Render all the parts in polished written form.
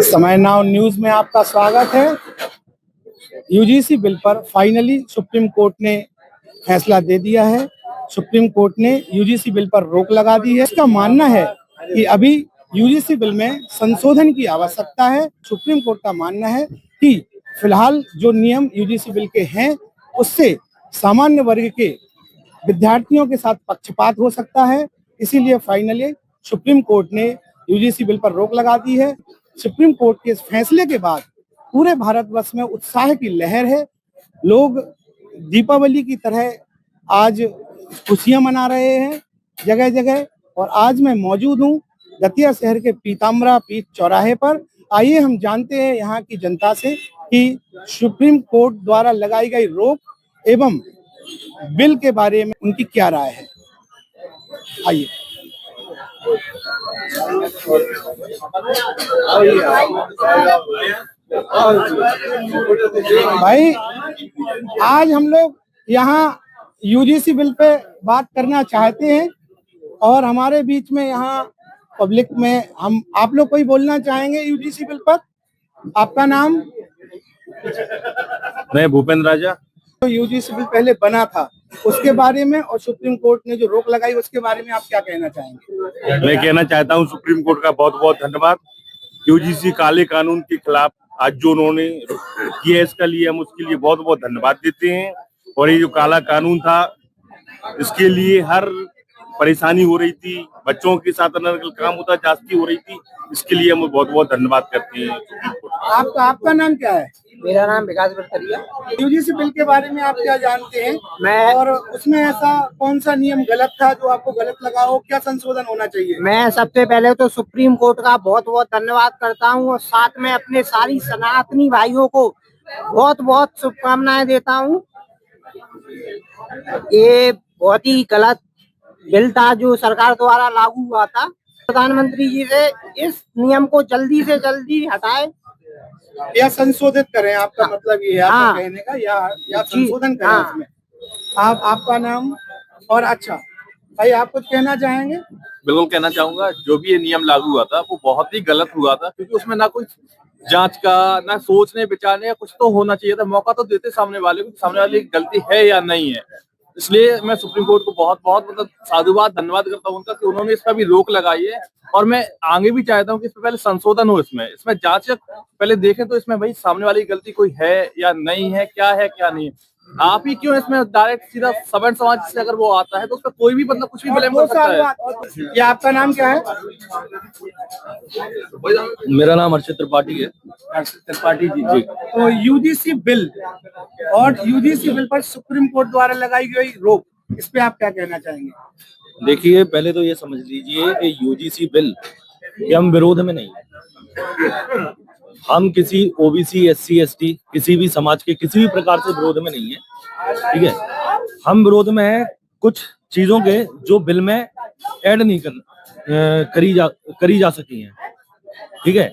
समय now news में आपका स्वागत है। यूजीसी बिल पर फाइनली सुप्रीम कोर्ट ने फैसला दे दिया है। सुप्रीम कोर्ट ने यूजीसी बिल पर रोक लगा दी है। इसका मानना है कि अभी यूजीसी बिल में संशोधन की आवश्यकता है। सुप्रीम कोर्ट का मानना है कि फिलहाल जो नियम यूजीसी बिल के हैं उससे सामान्य वर्ग के विद्यार्थियों के साथ पक्षपात हो सकता है। इसीलिए फाइनली सुप्रीम कोर्ट ने यूजीसी बिल पर रोक लगा दी है। सुप्रीम कोर्ट के इस फैसले के बाद पूरे भारतवर्ष में उत्साह की लहर है। लोग दीपावली की तरह आज खुशियां मना रहे हैं जगह जगह। और आज मैं मौजूद हूं दतिया शहर के पीताम्बरा पीठ चौराहे पर। आइए हम जानते हैं यहाँ की जनता से कि सुप्रीम कोर्ट द्वारा लगाई गई रोक एवं बिल के बारे में उनकी क्या राय है। आइए भाई, आज हम लोग यहाँ यूजीसी बिल पे बात करना चाहते हैं और हमारे बीच में यहाँ पब्लिक में आप लोग कोई बोलना चाहेंगे यूजीसी बिल पर? आपका नाम? मैं भूपेंद्र राजा। तो यूजीसी बिल पहले बना था उसके बारे में और सुप्रीम कोर्ट ने जो रोक लगाई उसके बारे में आप क्या कहना चाहेंगे? मैं कहना चाहता हूं सुप्रीम कोर्ट का बहुत बहुत धन्यवाद। यूजीसी काले कानून के खिलाफ आज जो उन्होंने किया इसके लिए हम उसके लिए बहुत बहुत धन्यवाद देते हैं। और ये जो काला कानून था इसके लिए हर परेशानी हो रही थी, बच्चों के साथ अनर्गल काम होता, जास्ती हो रही थी, इसके लिए हम बहुत बहुत धन्यवाद करते हैं। आपका नाम क्या है? मेरा नाम विकास भरतरिया। यूजीसी बिल के बारे में आप क्या जानते हैं? मैं और उसमें ऐसा कौन सा नियम गलत था जो आपको गलत लगा हो? क्या संशोधन होना चाहिए? मैं सबसे पहले तो सुप्रीम कोर्ट का बहुत बहुत धन्यवाद करता हूं और साथ में अपने सारी सनातनी भाइयों को बहुत बहुत शुभकामनाएं देता हूं। ये बहुत ही गलत बिल था जो सरकार द्वारा लागू हुआ था। प्रधानमंत्री जी से इस नियम को जल्दी से जल्दी हटाए या संशोधित करें। आपका मतलब ये है आपका कहने का, या संशोधन करें इसमें। आपका नाम? और अच्छा भाई, आप कुछ कहना चाहेंगे? बिल्कुल कहना चाहूंगा, जो भी ये नियम लागू हुआ था वो बहुत ही गलत हुआ था, क्योंकि उसमें ना कोई जांच का, ना सोचने विचारने का कुछ तो होना चाहिए था। मौका तो देते सामने वाले को, सामने वाले की गलती है या नहीं है। इसलिए मैं सुप्रीम कोर्ट को बहुत बहुत मतलब साधुवाद धन्यवाद करता हूँ उनका कि उन्होंने इस पर भी रोक लगाई है। और मैं आगे भी चाहता हूँ कि इसमें पहले संशोधन हो, इसमें जांच पहले देखें तो इसमें भाई सामने वाली की गलती कोई है या नहीं है, क्या है क्या नहीं है। आप ही क्यों इसमें डायरेक्ट सीधा सवर्ण समाज से अगर वो आता है तो उस पर कोई भी मतलब कुछ भी ब्लेम कर सकता है। ये आपका नाम क्या है? मेरा नाम अर्चित त्रिपाठी है। अर्चित त्रिपाठी जी। तो यूजीसी बिल और यूजीसी बिल पर सुप्रीम कोर्ट द्वारा लगाई गई रोक, इस पे आप क्या कहना चाहेंगे? देखिए, पहले तो ये समझ लीजिए कि यूजीसी बिल के हम विरोध में नहीं है। हम किसी ओबीसी, एससी, एसटी, किसी भी समाज के किसी भी प्रकार से विरोध में नहीं है, ठीक है। हम विरोध में है कुछ चीजों के जो बिल में ऐड नहीं करी जा सकी हैं, ठीक है।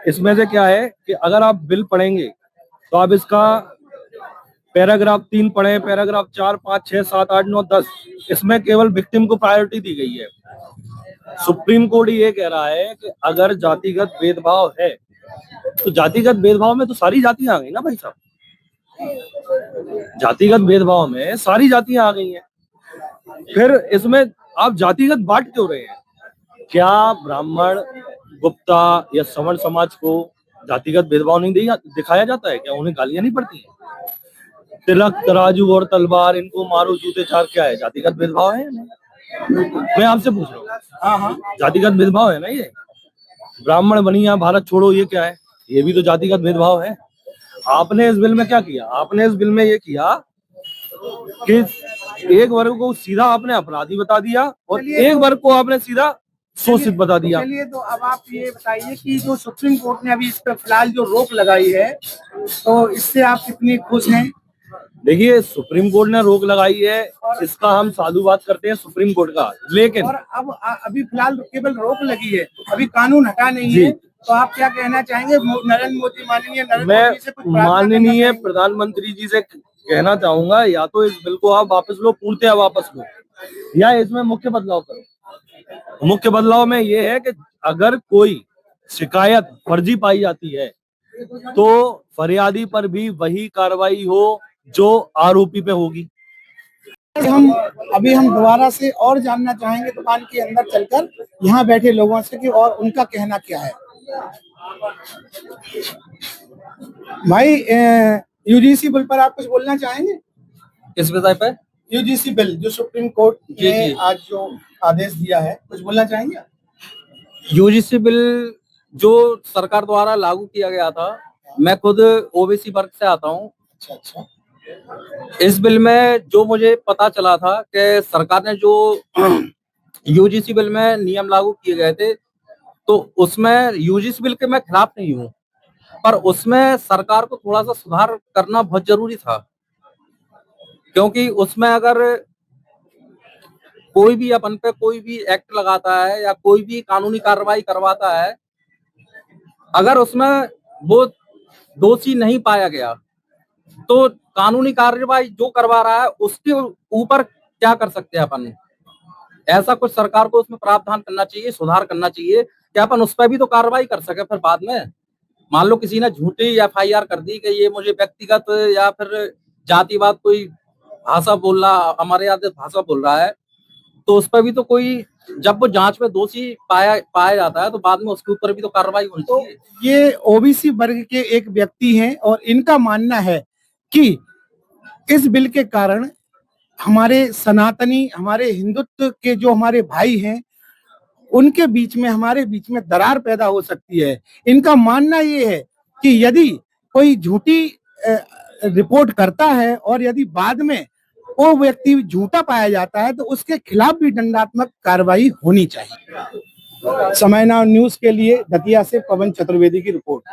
इसमें से क्या है कि अगर आप बिल पढ़ेंगे तो आप इसका पैराग्राफ 3 पढ़ें, पैराग्राफ 4, 5, 6, 7, 8, 9, 10, इसमें केवल विक्टिम को प्रायोरिटी दी गई है। सुप्रीम कोर्ट ये कह रहा है कि अगर जातिगत भेदभाव है तो जातिगत भेदभाव में तो सारी जातियां आ गई ना भाई साहब। जातिगत भेदभाव में सारी जातियां आ गई हैं, फिर इसमें आप जातिगत बांट क्यों रहे हैं? क्या ब्राह्मण, गुप्ता या सवर्ण समाज को जातिगत भेदभाव नहीं दिखाया जाता है? क्या उन्हें गालियां नहीं पड़ती हैं? तिलक, तराजू और तलवार, इनको मारो, जूते चार, क्या है? जातिगत भेदभाव है या नहीं? मैं आपसे पूछ रहा हूँ। हाँ, जातिगत भेदभाव है ना ये। ब्राह्मण बनिया, भारत छोड़ो, ये क्या है? ये भी तो जातिगत भेदभाव है। आपने इस बिल में क्या किया? आपने इस बिल में ये किया कि एक वर्ग को सीधा आपने अपराधी बता दिया और एक वर्ग को आपने सीधा शोषित बता दिया। चलिए, तो अब आप ये बताइए कि जो सुप्रीम कोर्ट ने अभी इस पर फिलहाल जो रोक लगाई है तो इससे आप कितनी खुश हैं? देखिए, सुप्रीम कोर्ट ने रोक लगाई है, इसका हम साधुवाद करते हैं सुप्रीम कोर्ट का। लेकिन और अब अभी फिलहाल केवल रोक लगी है, अभी कानून हटा नहीं है, तो आप क्या कहना चाहेंगे? नरेंद्र मोदी, माननीय नरेंद्र मोदी से कुछ माननीय प्रधानमंत्री जी से कहना चाहूंगा, या तो इस बिल को आप वापस लो, पूर्णतः वापस लो, या इसमें मुख्य बदलाव करो। मुख्य बदलाव में ये है कि अगर कोई शिकायत फर्जी पाई जाती है तो फरियादी पर भी वही कार्रवाई हो जो आरोपी पे होगी। अभी हम दोबारा से और जानना चाहेंगे दुकान के अंदर चलकर यहाँ बैठे लोगों से कि और उनका कहना क्या है। भाई यूजीसी बिल पर आप कुछ बोलना चाहेंगे? किस विषय पे? यूजीसी बिल जो सुप्रीम कोर्ट ने आज जो आदेश दिया है, कुछ बोलना चाहेंगे? यूजीसी बिल जो सरकार द्वारा लागू किया गया था, मैं खुद ओबीसी वर्ग से आता हूँ। अच्छा। इस बिल में जो मुझे पता चला था कि सरकार ने जो यूजीसी बिल में नियम लागू किए गए थे, तो उसमें यूजीसी बिल के मैं खिलाफ नहीं हूँ, पर उसमें सरकार को थोड़ा सा सुधार करना बहुत जरूरी था, क्योंकि उसमें अगर कोई भी अपन पे कोई भी एक्ट लगाता है या कोई भी कानूनी कार्रवाई करवाता है, अगर उसमें वो दोषी नहीं पाया गया तो कानूनी कार्रवाई जो करवा रहा है उसके ऊपर क्या कर सकते हैं अपन। ऐसा कुछ सरकार को उसमें प्रावधान करना चाहिए, सुधार करना चाहिए कि अपन उस पर भी तो कार्रवाई कर सके। फिर बाद में मान लो किसी ने झूठी एफआईआर कर दी कि ये मुझे व्यक्तिगत या फिर जातिवाद कोई भाषा बोल रहा, हमारे यहाँ भाषा बोल रहा है, तो उस पर भी तो कोई, जब वो जांच में दोषी पाया जाता है तो बाद में उसके ऊपर भी तो कार्रवाई होनी चाहिए। ये ओबीसी वर्ग के एक व्यक्ति हैं और इनका मानना है कि इस बिल के कारण हमारे सनातनी, हमारे हिंदुत्व के जो हमारे भाई हैं, उनके बीच में, हमारे बीच में दरार पैदा हो सकती है। इनका मानना ये है कि यदि कोई झूठी रिपोर्ट करता है और यदि बाद में वो व्यक्ति झूठा पाया जाता है तो उसके खिलाफ भी दंडात्मक कार्रवाई होनी चाहिए। समय नाउ न्यूज के लिए दतिया से पवन चतुर्वेदी की रिपोर्ट।